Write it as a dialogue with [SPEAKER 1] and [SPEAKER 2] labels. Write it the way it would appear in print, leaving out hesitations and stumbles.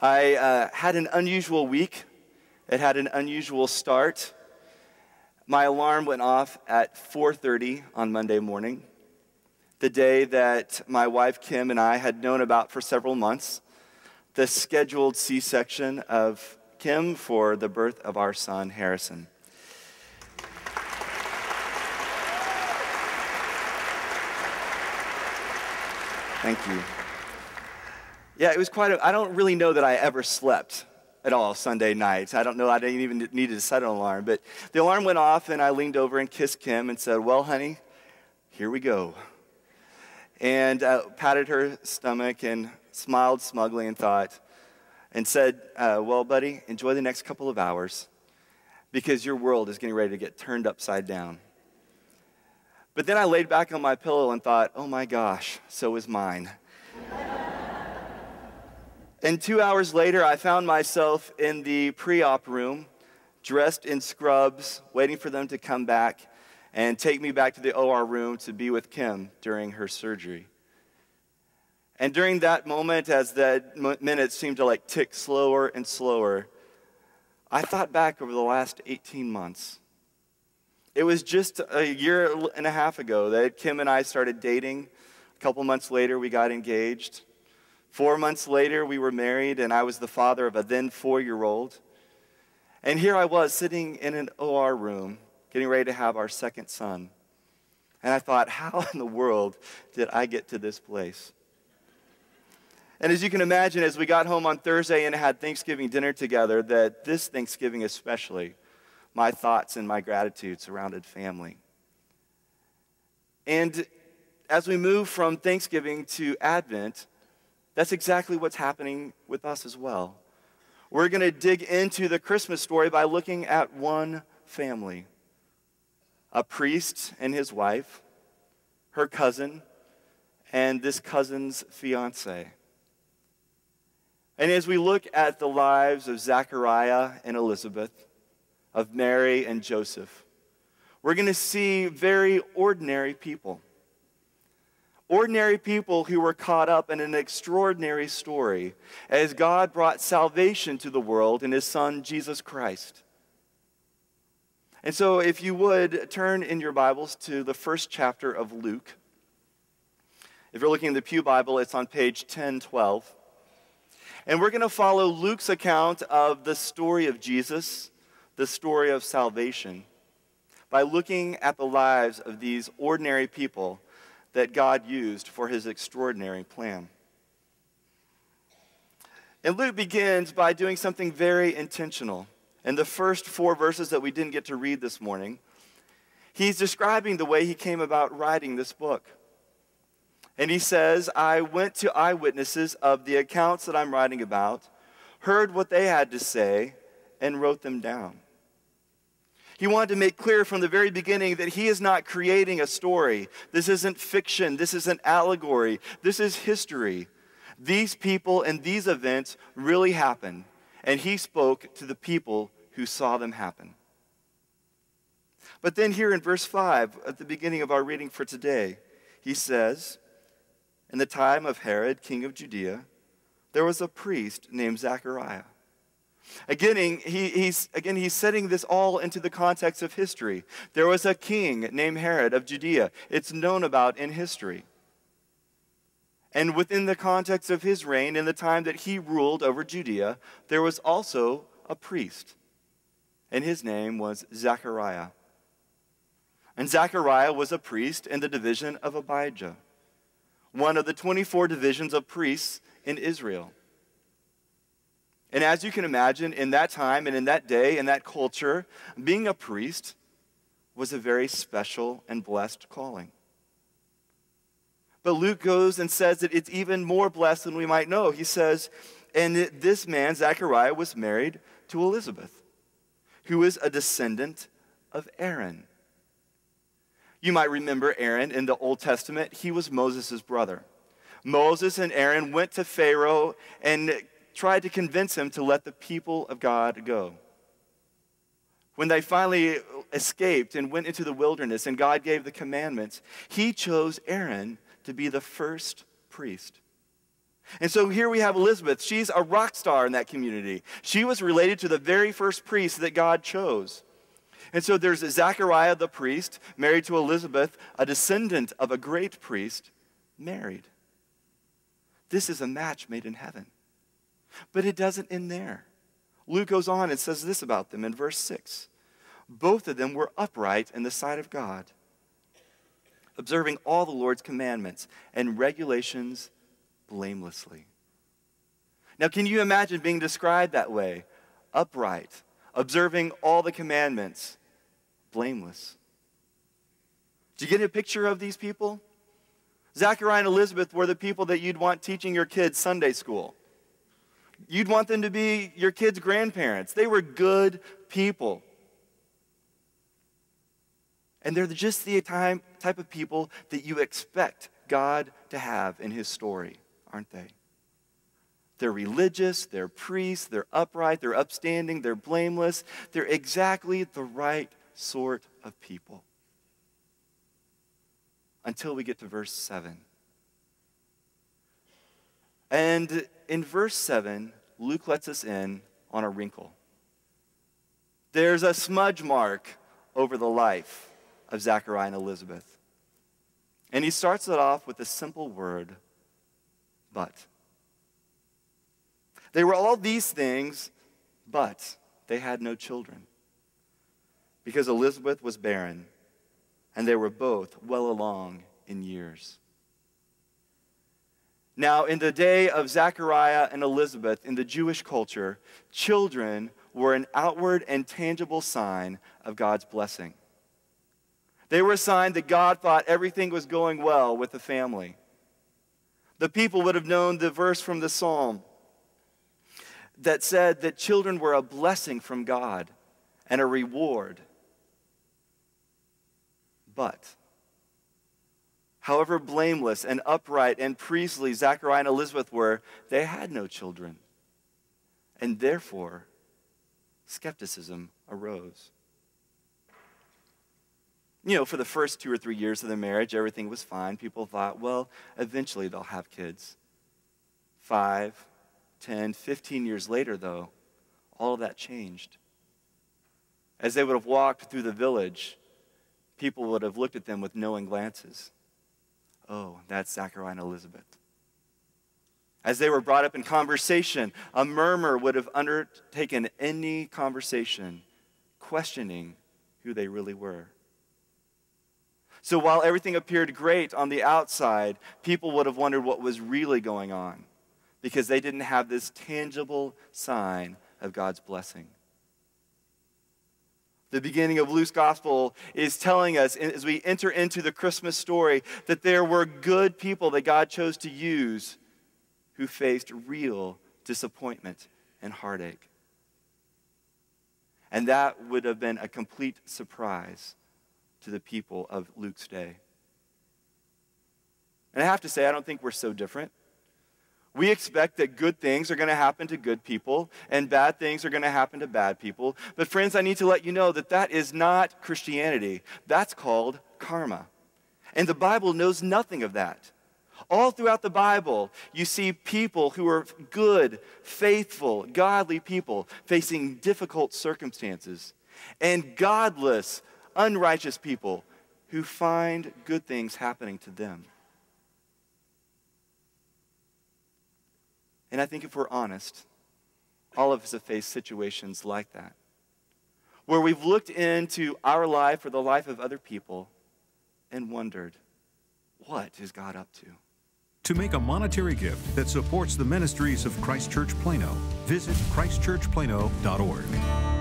[SPEAKER 1] I had an unusual week. It had an unusual start. My alarm went off at 4:30 on Monday morning, the day that my wife Kim and I had known about for several months, the scheduled C-section of Kim for the birth of our son, Harrison. Thank you. Yeah, it was I don't really know that I ever slept at all Sunday nights. I don't know, I didn't even need to set an alarm. But the alarm went off, and I leaned over and kissed Kim and said, "Well, honey, here we go." And patted her stomach and smiled smugly and said, "Well, buddy, enjoy the next couple of hours because your world is getting ready to get turned upside down." But then I laid back on my pillow and thought, "Oh my gosh, so is mine." And 2 hours later, I found myself in the pre-op room, dressed in scrubs, waiting for them to come back and take me back to the OR room to be with Kim during her surgery. And during that moment, as the minutes seemed to tick slower and slower, I thought back over the last 18 months. It was just a year and a half ago that Kim and I started dating. A couple months later, we got engaged. 4 months later, we were married, and I was the father of a then 4-year-old. And here I was sitting in an OR room, getting ready to have our second son. And I thought, how in the world did I get to this place? And as you can imagine, as we got home on Thursday and had Thanksgiving dinner together, that this Thanksgiving especially, my thoughts and my gratitude surrounded family. And as we move from Thanksgiving to Advent, that's exactly what's happening with us as well. We're going to dig into the Christmas story by looking at one family, a priest and his wife, her cousin, and this cousin's fiance. And as we look at the lives of Zechariah and Elizabeth, of Mary and Joseph, we're going to see very ordinary people. Ordinary people who were caught up in an extraordinary story as God brought salvation to the world in his son, Jesus Christ. And so if you would, turn in your Bibles to the first chapter of Luke. If you're looking in the Pew Bible, it's on page 1012. And we're going to follow Luke's account of the story of Jesus, the story of salvation, by looking at the lives of these ordinary people that God used for his extraordinary plan. And Luke begins by doing something very intentional. In the first 4 verses that we didn't get to read this morning, he's describing the way he came about writing this book. And he says, "I went to eyewitnesses of the accounts that I'm writing about, heard what they had to say, and wrote them down." He wanted to make clear from the very beginning that he is not creating a story. This isn't fiction. This isn't allegory. This is history. These people and these events really happened, and he spoke to the people who saw them happen. But then here in verse 5, at the beginning of our reading for today, he says, "In the time of Herod, king of Judea, there was a priest named Zechariah." Again, he's setting this all into the context of history. There was a king named Herod of Judea. It's known about in history. And within the context of his reign, in the time that he ruled over Judea, there was also a priest. And his name was Zechariah. And Zechariah was a priest in the division of Abijah, one of the 24 divisions of priests in Israel. And as you can imagine, in that time and in that day, in that culture, being a priest was a very special and blessed calling. But Luke goes and says that it's even more blessed than we might know. He says, and this man, Zechariah, was married to Elizabeth, who is a descendant of Aaron. You might remember Aaron in the Old Testament. He was Moses' brother. Moses and Aaron went to Pharaoh and tried to convince him to let the people of God go. When they finally escaped and went into the wilderness and God gave the commandments, he chose Aaron to be the first priest. And so here we have Elizabeth. She's a rock star in that community. She was related to the very first priest that God chose. And so there's Zechariah the priest, married to Elizabeth, a descendant of a great priest, married. This is a match made in heaven. But it doesn't end there. Luke goes on and says this about them in verse 6. Both of them were upright in the sight of God, observing all the Lord's commandments and regulations blamelessly. Now, can you imagine being described that way? Upright, observing all the commandments, blameless. Do you get a picture of these people? Zechariah and Elizabeth were the people that you'd want teaching your kids Sunday school. You'd want them to be your kids' grandparents. They were good people. And they're just the type of people that you expect God to have in his story, aren't they? They're religious, they're priests, they're upright, they're upstanding, they're blameless. They're exactly the right sort of people. Until we get to verse 7. And in verse 7, Luke lets us in on a wrinkle. There's a smudge mark over the life of Zechariah and Elizabeth. And he starts it off with a simple word, but. They were all these things, but they had no children, because Elizabeth was barren, and they were both well along in years. Now, in the day of Zechariah and Elizabeth, in the Jewish culture, children were an outward and tangible sign of God's blessing. They were a sign that God thought everything was going well with the family. The people would have known the verse from the Psalm that said that children were a blessing from God and a reward. But however blameless and upright and priestly Zechariah and Elizabeth were, they had no children. And therefore, skepticism arose. You know, for the first 2 or 3 years of the marriage, everything was fine. People thought, well, eventually they'll have kids. 5, 10, 15 years later, though, all of that changed. As they would have walked through the village, people would have looked at them with knowing glances. Oh, that's Zechariah and Elizabeth. As they were brought up in conversation, a murmur would have undertaken any conversation, questioning who they really were. So while everything appeared great on the outside, people would have wondered what was really going on, because they didn't have this tangible sign of God's blessing. The beginning of Luke's gospel is telling us, as we enter into the Christmas story, that there were good people that God chose to use who faced real disappointment and heartache. And that would have been a complete surprise to the people of Luke's day. And I have to say, I don't think we're so different. We expect that good things are going to happen to good people and bad things are going to happen to bad people. But friends, I need to let you know that that is not Christianity. That's called karma. And the Bible knows nothing of that. All throughout the Bible, you see people who are good, faithful, godly people facing difficult circumstances, and godless, unrighteous people who find good things happening to them. And I think if we're honest, all of us have faced situations like that, where we've looked into our life or the life of other people and wondered, what is God up to?
[SPEAKER 2] To make a monetary gift that supports the ministries of Christ Church Plano, visit christchurchplano.org.